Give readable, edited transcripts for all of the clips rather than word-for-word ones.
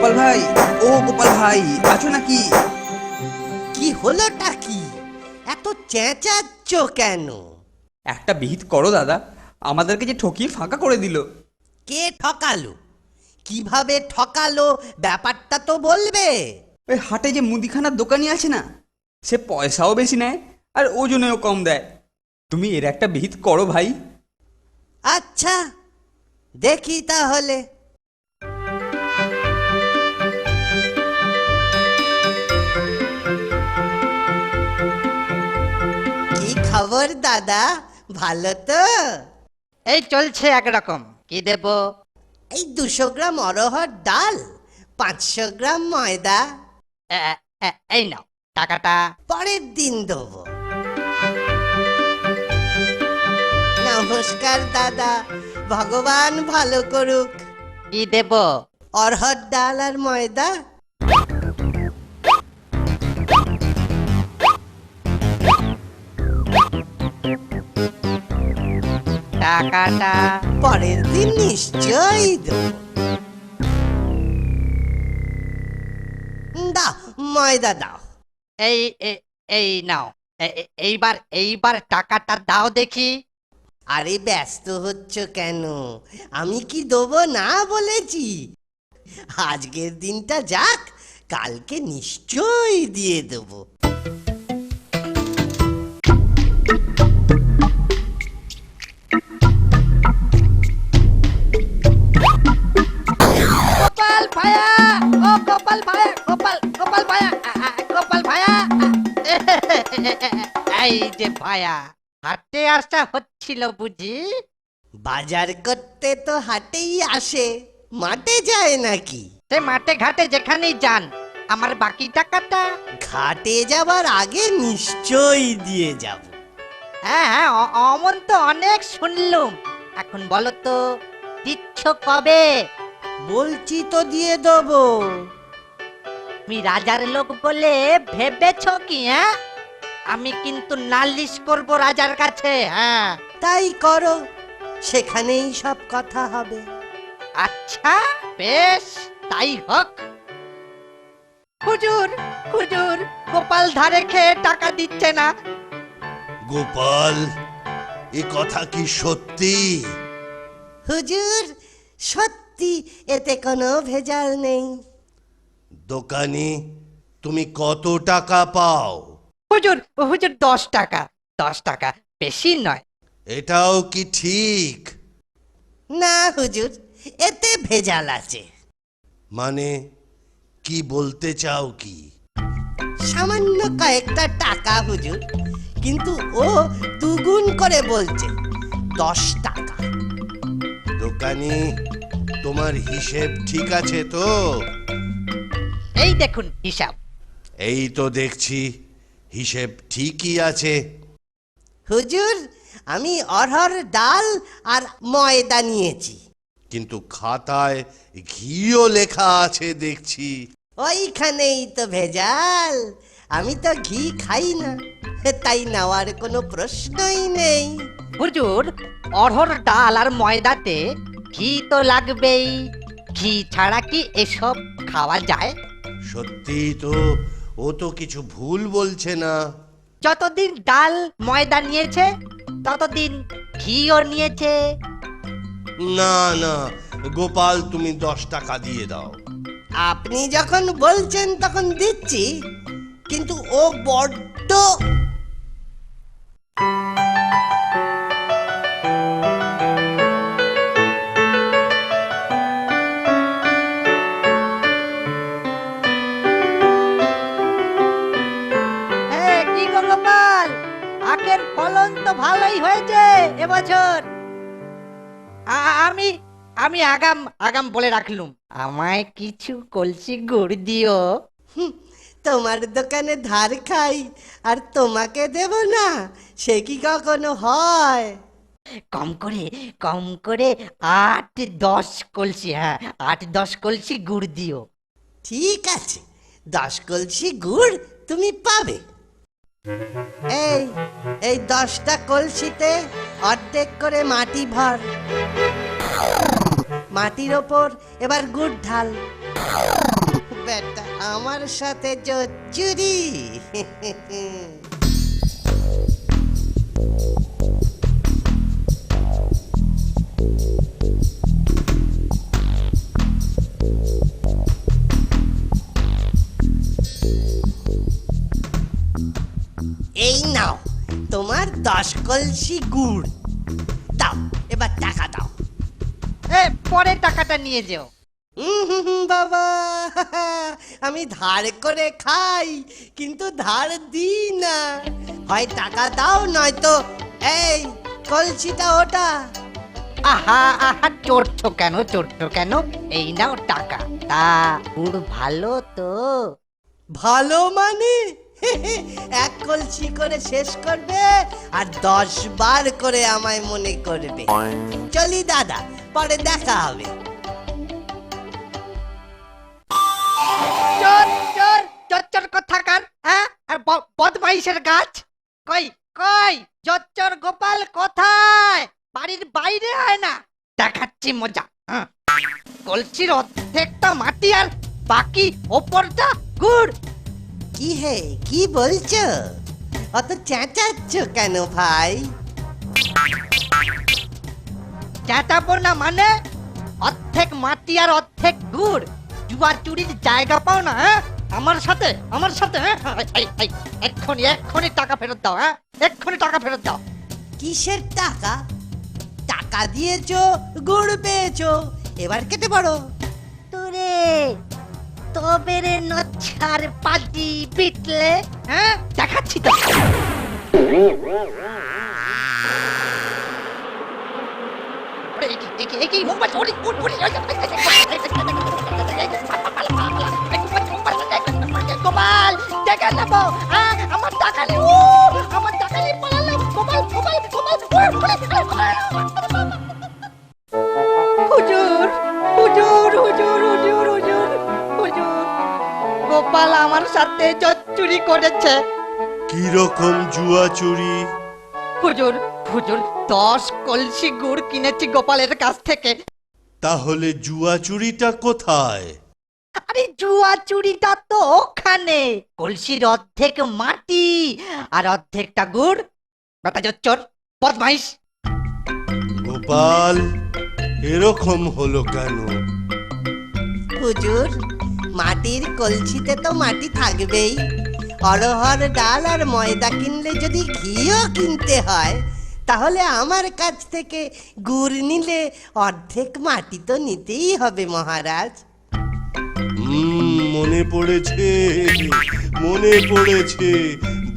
গোপাল ভাই, ও গোপাল ভাই, আছো নাকি? কি হলোটা কি? এত চেঁচাচ্ছ কেন? একটা বিহিত করো দাদা, আমাদেরকে যে ঠকিয়ে ফাঁকা করে দিল। কে ঠকালো? কিভাবে ঠকালো ব্যাপারটা তো বলবে। ওই হাটে যে মুদিখানার দোকানি আছে না, সে পয়সাও বেশি নেয় আর ওজনেও কম দেয়। তুমি এর একটা বিহিত করো ভাই। আচ্ছা, দেখি তাহলে। কি খবর দাদা, ভালো তো? এই চলছে একরকম। কি দেব? এই 200 গ্রাম অরহর ডাল, 500 গ্রাম ময়দা। এই নাও টাকাটা। পরের দিন দেবো। নমস্কার দাদা, ভগবান ভালো করুক। কি দেব? অরহর ডাল আর ময়দা। টাকাটা পরের দিন নিশ্চয়ই দেবো। দাও, ময়দা দাও। এই এই নাও। এইবার টাকাটা দাও দেখি। আরে ব্যস্ত হচ্ছ কেন? আমি কি দেবো না বলেছি? আজকের দিনটা যাক, কালকে নিশ্চয়ই দিয়ে দেবো। গোপাল ভায়া, ও গোপাল ভায়া, গোপাল ভায়া, গোপাল ভায়া। এই যে ভায়া, হাটে আসা হচ্ছিল বুঝি? বাজার করতে তো হাটেই আসে, মাঠে যায় নাকি? সে মাঠে ঘাটে যেখানেই যান, আমার বাকি টাকাটা। ঘাটে যাবার আগে নিশ্চয়ই দিয়ে যাব। হ্যাঁ, অমন তো অনেক শুনলুম। এখন বলো তো, দিচ্ছ কবে? বলছি তো দিয়ে দেবো। তুমি রাজার লোক বলে ভেবেছ কি? হ্যাঁ, আমি কিন্তু নালিশ করব রাজার কাছে। হ্যাঁ, তাই করো, সেখানেই সব কথা হবে। আচ্ছা বেশ, তাই হোক। হুজুর, হুজুর, গোপাল ধারে খেয়ে টাকা দিচ্ছে না। গোপাল, এ কথা কি সত্যি? হুজুর, সত্যি এতে কোনো ভেজাল নেই। দোকানি, তুমি কত টাকা পাও? হুজুর, হুজুর 10 টাকা, 10 টাকা, বেশি নয়। এটাও কি ঠিক? না হুজুর, এতে ভেজাল আছে। মানে কি বলতে চাও কি? সামান্য কয়েকটা টাকা হুজুর, কিন্তু ও দুগুণ করে বলছে, 10 টাকা। দোকানি, তোমার হিসেব ঠিক আছে তো? এই দেখুন হিসাব। এই তো দেখছি হিসেব ঠিকই আছে। হুজুর, আমি অরহর ডাল আর ময়দা নিয়েছি। কিন্তু খাতায় ঘিও লেখা আছে দেখছি। ওইখানেই তো ভেজাল। আমি তো ঘি খাই না, তাই নেওয়ার কোনো প্রশ্নই নেই। হুজুর, অড়হর ডাল আর ময়দাতে ঘি তো লাগবেই। ঘি ছাড়া কি এসব খাওয়া যায়? সত্যি তো, ও তো কিছু ভুল বলছে না। যতদিন ডাল ময়দা নিয়েছে, ততদিন ঘিও নিয়েছে। না না গোপাল, তুমি 10 টাকা দিয়ে দাও। আপনি যখন বলছেন তখন দিচ্ছি, কিন্তু ও বড্ড। কি গো গোপাল, আখের ফলন তো ভালোই হয়েছে এবছর। আমি আমি আগাম আগাম বলে রাখলুম, আমায় কিছু কলসি গুড় দিও। তোমার দোকানে ধার খাই আর তোমাকে দেব না, সে কি কখনো হয়? কম করে 8-10 কলসি, হ্যাঁ 8-10 কলসি গুড় দিও। ঠিক আছে, 10 কলসি গুড় তুমি পাবে। এই এই 10টা কলসিতে অর্ধেক করে মাটি ভর। মাটির ওপর এবার গুড় ঢাল। বেটা আমার সাথে চুরি। এই নাও তোমার 10 কলসি গুড়। দাও এবার টাকা দাও। এ পরে টাকাটা নিয়ে যেও। বাবা, আমি ধার করে খাই কিন্তু ধার দিই না। হয় টাকা দাও নয়তো এই কলসিটা ওটা। আহা আহা, চড়ছো কেন? এই নাও টাকা। তা গুড় ভালো তো? ভালো মানে? এক কলসি করে শেষ করবে আর 10 বার করে আমায় মনে করবে। চলি দাদা, পরে দেখা হবে। চোর কোথাকার, হ্যাঁ? আর বদমাইশের গাছ কই চোর গোপাল কোথায়? বাড়ির বাইরে হয় না? দেখাচ্ছি মজা। কলসির অর্ধেকটা মাটি আর বাকি ওপরটা গুড়। কি হে, কি বলছো? অত চেঁচাচ্ছ কেন ভাই? চেঁচাবো না মানে? অর্ধেক মাটি আর অর্ধেক গুড়। জুয়া চুরির জায়গা পাও না, হ্যাঁ? আমার সাথে হ্যাঁ? এক্ষুনি টাকা ফেরত দাও, হ্যাঁ? এক্ষুনি টাকা ফেরত দাও। কিসের টাকা? টাকা দিয়েছো, গুড় পেয়েছো, এবার কেটে পড়ো। তোরে তবে রে নচ্ছার পাজি বিটলে, হ্যাঁ? দেখাচ্ছি তো। গোপাল টাকা নেবো, হ্যাঁ? আমার টাকা নেই, আমার টাকা নিয়ে পালালো। গোপাল হুজুর, গোপাল আমার সাথে চুরি করেছে। কি রকম জুয়া চুরি? হুজুর 10 কলসি গুড় কিনেছি গোপালের কাছ থেকে। তাহলে জুয়া চুরিটা কোথায়? আরে জুয়া চুরিটা তো ওখানে। কলসির অর্ধেক মাটি আর অর্ধেকটা গুড়। বেটা চোর, বদমাইশ। গোপাল, এরকম হলো কেন? হুজুর, মাটির কলসিতে তো মাটি থাকবেই। অরহর ডাল আর ময়দা কিনলে যদি ঘিও কিনতে হয়, তাহলে আমার কাছ থেকে গুড় নিলে অর্ধেক মাটি তো নিতেই হবে মহারাজ। মনে পড়েছে,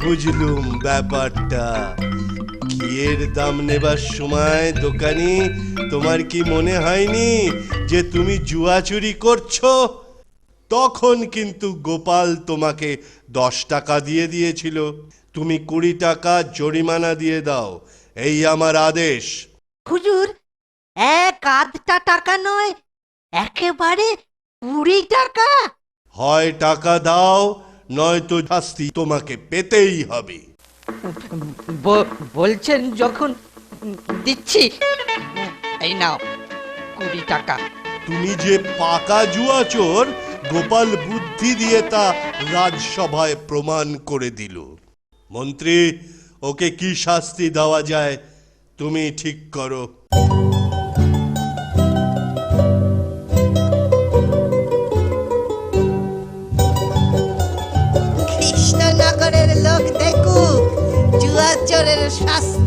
বুঝলুম ব্যাপারটা। ঘিয়ের দাম নেবার সময় দোকানি তোমার কি মনে হয়নি যে তুমি জুয়া চুরি করছো? তখন কিন্তু গোপাল তোমাকে 10 টাকা দিয়ে দিয়েছিল। তুমি 20 টাকা জরিমানা দিয়ে দাও, এই আমার আদেশ। হুজুর, এক আধটা টাকা নয়, একেবারে 20 টাকা। হয় টাকা দাও, নয়তো শাস্তি তোমাকে পেতেই হবে। বলছেন যখন দিচ্ছি। এই নাও 20 টাকা। তুমি যে পাকা জুয়া চোর, গোপাল বুদ্ধি দিয়ে তা রাজসভায় প্রমাণ করে দিল। মন্ত্রী, ওকে কি শাস্তি দেওয়া যায় তুমি ঠিক করো। কৃষ্ণনগরের লোক দেখুক জুয়া চোরের শাস্তি।